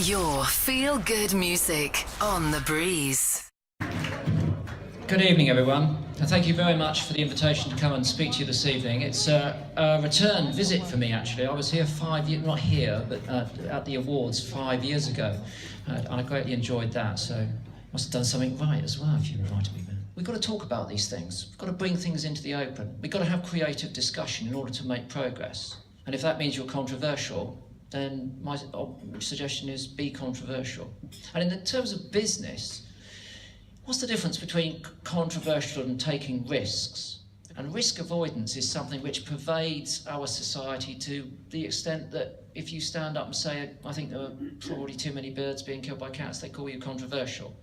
Your feel-good music on the breeze. Good evening, everyone, and thank you very much for the invitation to come and speak to you this evening. It's a return visit for me, actually. I was here 5 years, not here, but at the awards 5 years ago. I greatly enjoyed that, so must have done something right as well if you invited me there. We've got to talk about these things. We've got to bring things into the open. We've got to have creative discussion in order to make progress. And if that means you're controversial, then my suggestion is be controversial. And in terms of business, what's the difference between controversial and taking risks? And risk avoidance is something which pervades our society to the extent that if you stand up and say, I think there are probably too many birds being killed by cats, they call you controversial,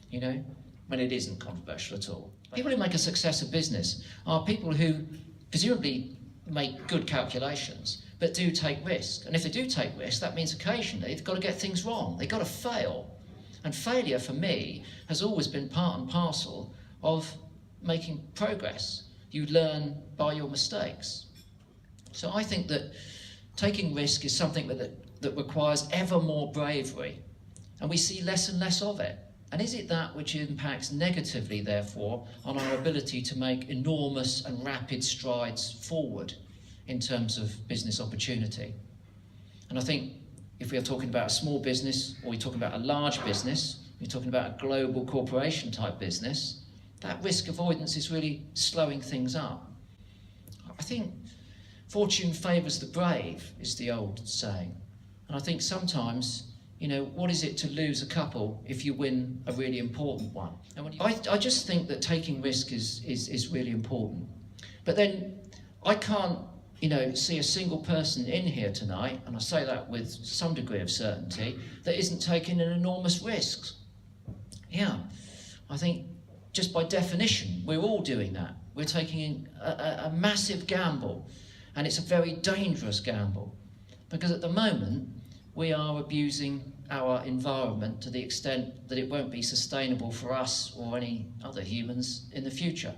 you know, when it isn't controversial at all. People who make a success of business are people who presumably make good calculations, but do take risk. And if they do take risk, that means occasionally they've got to get things wrong. They've got to fail. And failure, for me, has always been part and parcel of making progress. You learn by your mistakes. So I think that taking risk is something that requires ever more bravery. And we see less and less of it. And is it that which impacts negatively, therefore, on our ability to make enormous and rapid strides forward in terms of business opportunity? And I think if we are talking about a small business, or we're talking about a large business, we're talking about a global corporation type business, that risk avoidance is really slowing things up. I think fortune favours the brave is the old saying. And I think sometimes, you know, what is it to lose a couple if you win a really important one? And I just think that taking risk is really important. But then I can't, you know, see a single person in here tonight, and I say that with some degree of certainty, that isn't taking an enormous risk. Yeah, I think just by definition, we're all doing that. We're taking a massive gamble, and it's a very dangerous gamble, because at the moment, we are abusing our environment to the extent that it won't be sustainable for us or any other humans in the future.